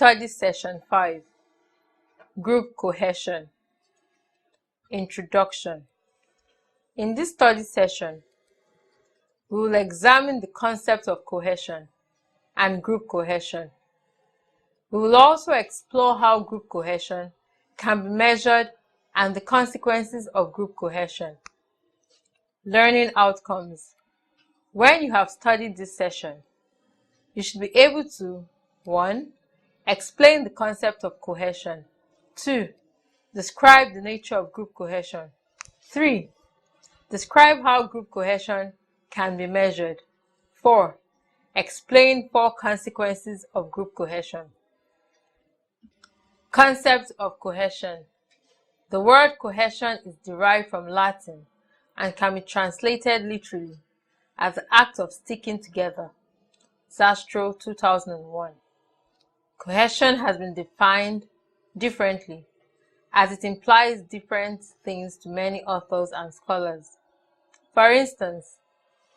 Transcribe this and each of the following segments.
Study Session 5, Group Cohesion. Introduction. In this study session, we will examine the concept of cohesion and group cohesion. We will also explore how group cohesion can be measured and the consequences of group cohesion. Learning outcomes. When you have studied this session, you should be able to 1. Explain the concept of cohesion. 2. Describe the nature of group cohesion. 3. Describe how group cohesion can be measured. 4. Explain 4 consequences of group cohesion. Concept of cohesion. The word cohesion is derived from Latin and can be translated literally as the act of sticking together. Zastro, 2001. Cohesion has been defined differently as it implies different things to many authors and scholars. For instance,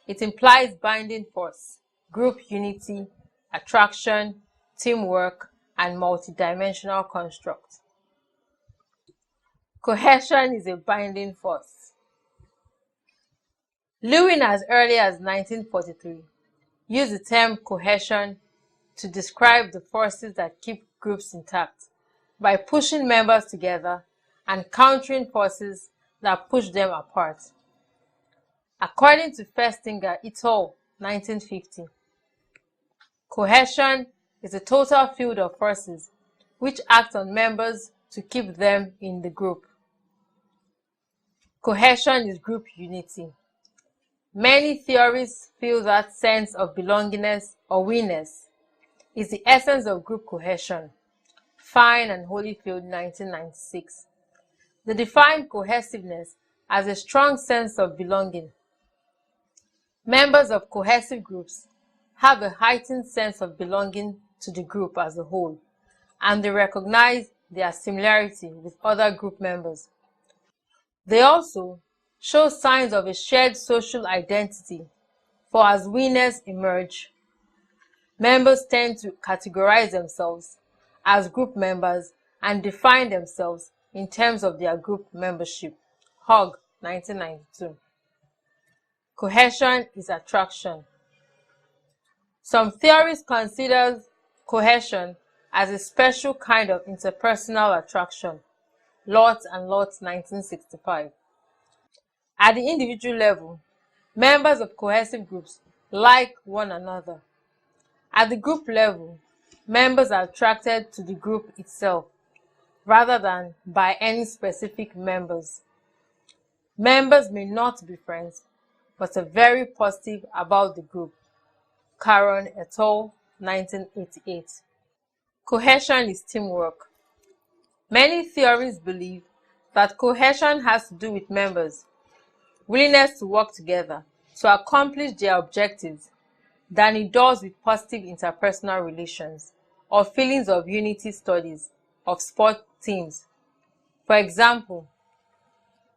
it implies binding force, group unity, attraction, teamwork, and multidimensional construct. Cohesion is a binding force. Lewin, as early as 1943, used the term cohesion to describe the forces that keep groups intact by pushing members together and countering forces that push them apart. According to Festinger et al., 1950, cohesion is a total field of forces which act on members to keep them in the group. Cohesion is group unity. Many theories feel that sense of belongingness or we-ness is the essence of group cohesion. Fine and Holyfield, 1996. They define cohesiveness as a strong sense of belonging. Members of cohesive groups have a heightened sense of belonging to the group as a whole, and they recognize their similarity with other group members. They also show signs of a shared social identity, for as we-ness emerge, members tend to categorize themselves as group members and define themselves in terms of their group membership. Hogg, 1992. Cohesion is attraction. Some theories consider cohesion as a special kind of interpersonal attraction. Lott and Lott, 1965. At the individual level, members of cohesive groups like one another. At the group level, members are attracted to the group itself rather than by any specific members. Members may not be friends, but are very positive about the group. Caron et al., 1988. Cohesion is teamwork. Many theories believe that cohesion has to do with members' willingness to work together to accomplish their objectives than it does with positive interpersonal relations or feelings of unity studies of sport teams. For example,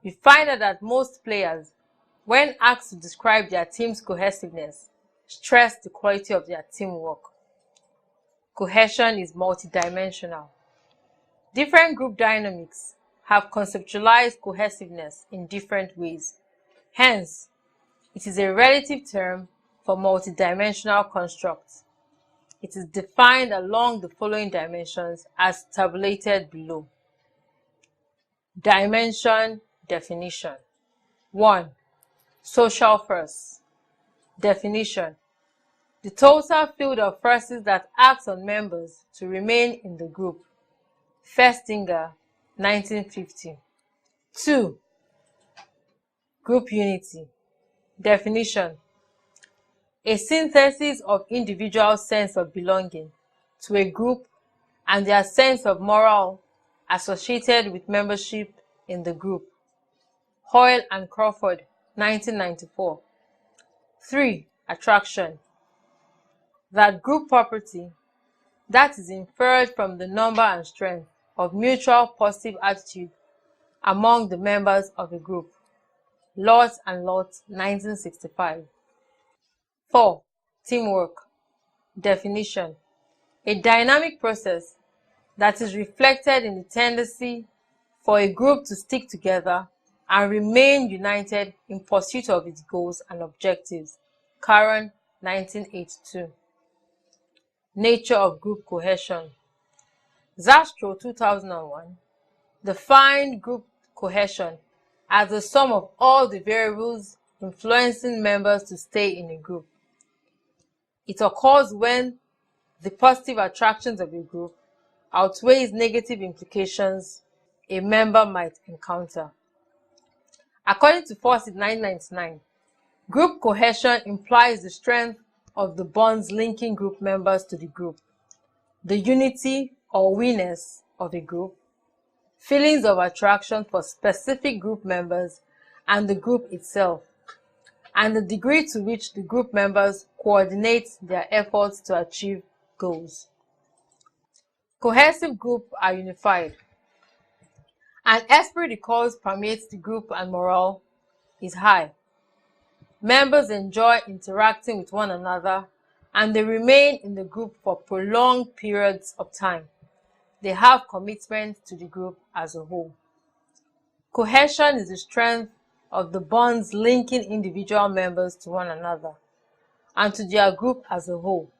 we find out that most players, when asked to describe their team's cohesiveness, stress the quality of their teamwork. Cohesion is multidimensional. Different group dynamics have conceptualized cohesiveness in different ways. Hence, it is a relative term for multidimensional constructs. It is defined along the following dimensions as tabulated below. Dimension definition. 1. Social force. Definition. The total field of forces that acts on members to remain in the group. Festinger, 1950. 2. Group unity. Definition. A synthesis of individual sense of belonging to a group and their sense of morale associated with membership in the group. Hoyle and Crawford, 1994. 3. Attraction. That group property that is inferred from the number and strength of mutual positive attitude among the members of a group. Lott and Lott, 1965. 4. Teamwork. Definition. A dynamic process that is reflected in the tendency for a group to stick together and remain united in pursuit of its goals and objectives. Caron, 1982. Nature of group cohesion. Zastro, 2001, defined group cohesion as the sum of all the variables influencing members to stay in a group. It occurs when the positive attractions of a group outweighs negative implications a member might encounter. According to Fawcett, 1999, group cohesion implies the strength of the bonds linking group members to the group, the unity or we-ness of a group, feelings of attraction for specific group members and the group itself, and the degree to which the group members coordinate their efforts to achieve goals. Cohesive groups are unified. An esprit de corps permeates the group and morale is high. Members enjoy interacting with one another and they remain in the group for prolonged periods of time. They have commitment to the group as a whole. Cohesion is the strength of the bonds linking individual members to one another and to their group as a whole.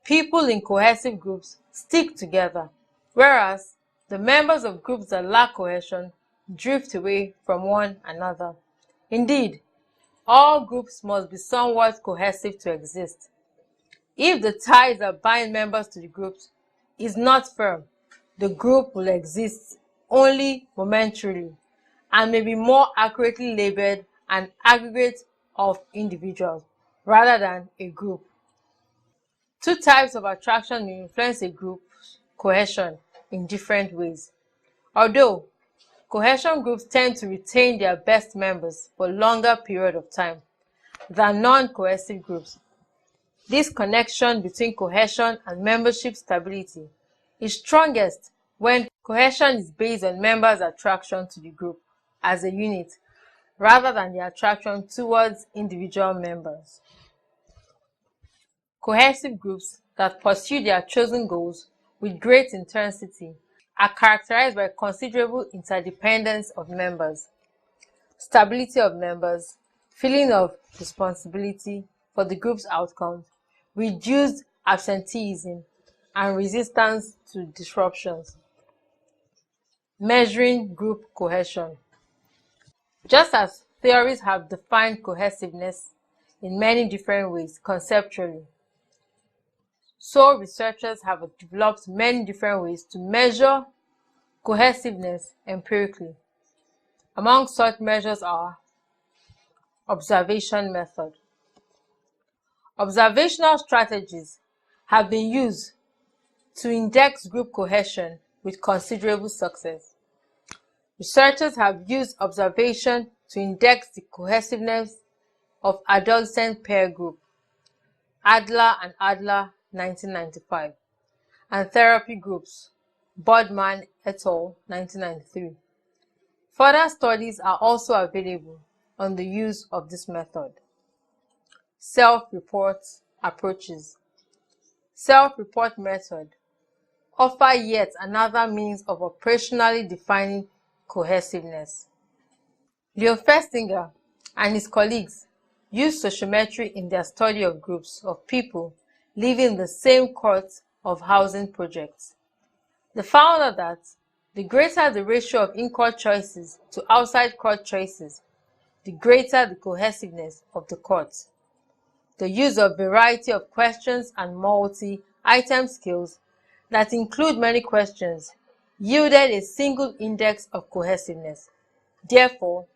People in cohesive groups stick together, whereas the members of groups that lack cohesion drift away from one another. Indeed, all groups must be somewhat cohesive to exist. If the ties that bind members to the groups is not firm, the group will exist only momentarily and may be more accurately labeled an aggregate of individuals rather than a group. Two types of attraction may influence a group's cohesion in different ways. Although cohesion groups tend to retain their best members for a longer period of time than non-cohesive groups, this connection between cohesion and membership stability is strongest when cohesion is based on members' attraction to the group as a unit rather than the attraction towards individual members. Cohesive groups that pursue their chosen goals with great intensity are characterized by considerable interdependence of members, stability of members, feeling of responsibility for the group's outcomes, reduced absenteeism, and resistance to disruptions. Measuring group cohesion. Just as theories have defined cohesiveness in many different ways conceptually, so researchers have developed many different ways to measure cohesiveness empirically. Among such measures are observation method. Observational strategies have been used to index group cohesion with considerable success. Researchers have used observation to index the cohesiveness of adolescent peer group, Adler and Adler, 1995, and therapy groups, Bodman et al., 1993. Further studies are also available on the use of this method. Self-report approaches. Self-report method offer yet another means of operationally defining cohesiveness. Leo Festinger and his colleagues used sociometry in their study of groups of people living in the same court of housing projects. They found that the greater the ratio of in-court choices to outside court choices, the greater the cohesiveness of the court. The use of variety of questions and multi-item scales that include many questions yielded a single index of cohesiveness. Therefore,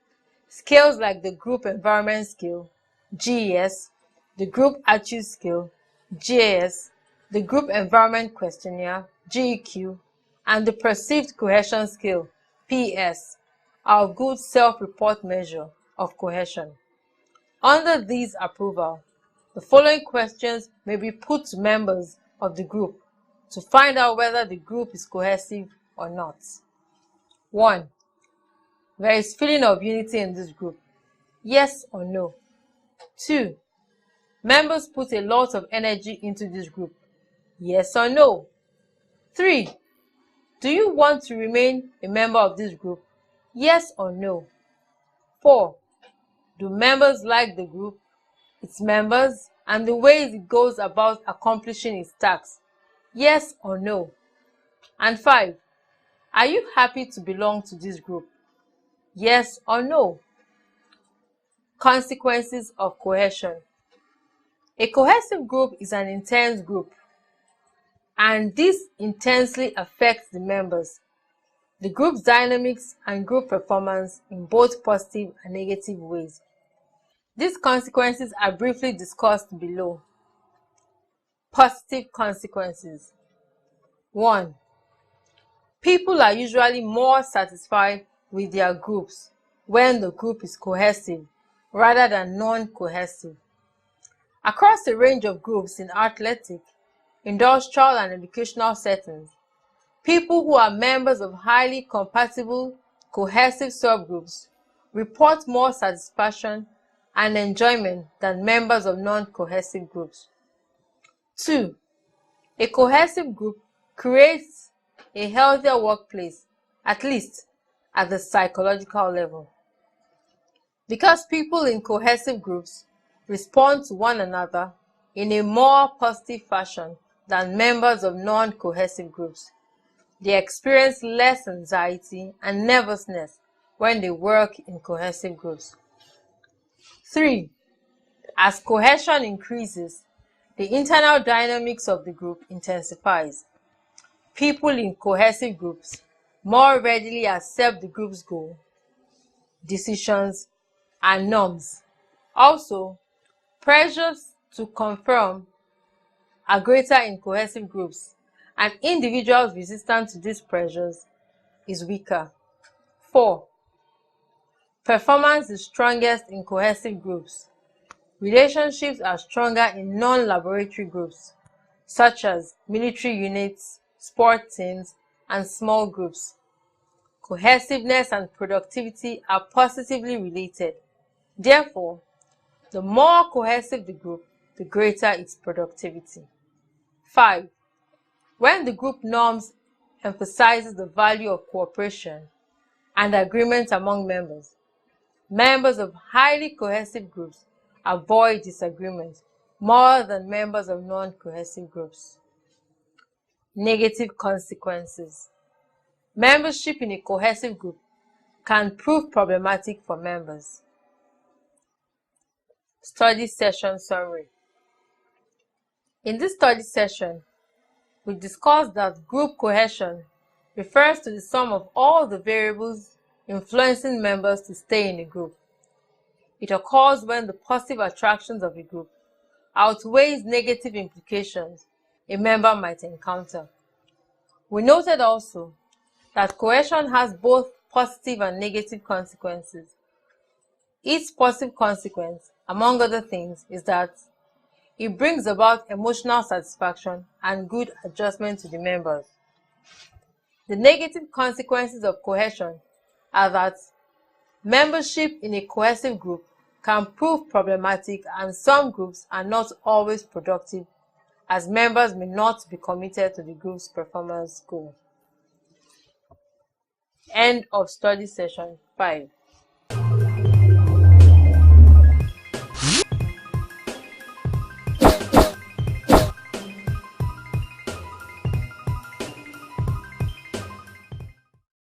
scales like the Group Environment Scale, GES, the Group Attitude Scale, GAS, the Group Environment Questionnaire, GEQ, and the Perceived Cohesion Scale, PS, are a good self-report measure of cohesion. Under these approval, the following questions may be put to members of the group to find out whether the group is cohesive or not. 1. There is feeling of unity in this group. Yes or no? 2. Members put a lot of energy into this group. Yes or no? 3. Do you want to remain a member of this group? Yes or no? 4. Do members like the group, its members, and the ways it goes about accomplishing its tasks? Yes or no? And 5. Are you happy to belong to this group? Yes or no? Consequences of cohesion. A cohesive group is an intense group, and this intensely affects the members, the group's dynamics, and group performance in both positive and negative ways. These consequences are briefly discussed below. Positive consequences. 1. People are usually more satisfied with their groups when the group is cohesive rather than non-cohesive. Across a range of groups in athletic, industrial, and educational settings, people who are members of highly compatible, cohesive subgroups report more satisfaction and enjoyment than members of non-cohesive groups. 2. A cohesive group creates a healthier workplace, at least at the psychological level. Because people in cohesive groups respond to one another in a more positive fashion than members of non-cohesive groups, they experience less anxiety and nervousness when they work in cohesive groups. 3. As cohesion increases, the internal dynamics of the group intensifies. People in cohesive groups more readily accept the group's goal, decisions, and norms. Also, pressures to conform are greater in cohesive groups, and individuals resistant to these pressures is weaker. 4. Performance is strongest in cohesive groups. Relationships are stronger in non-laboratory groups, such as military units, sport teams, and small groups. Cohesiveness and productivity are positively related. Therefore, the more cohesive the group, the greater its productivity. 5. When the group norms emphasizes the value of cooperation and agreement among members, members of highly cohesive groups avoid disagreement more than members of non-cohesive groups. Negative consequences. Membership in a cohesive group can prove problematic for members. Study session summary. In this study session, we discussed that group cohesion refers to the sum of all the variables influencing members to stay in a group. It occurs when the positive attractions of a group outweighs negative implications a member might encounter. We noted also that cohesion has both positive and negative consequences. Its positive consequence, among other things, is that it brings about emotional satisfaction and good adjustment to the members. The negative consequences of cohesion are that membership in a cohesive group can prove problematic, and some groups are not always productive, as members may not be committed to the group's performance goal. End of study session 5.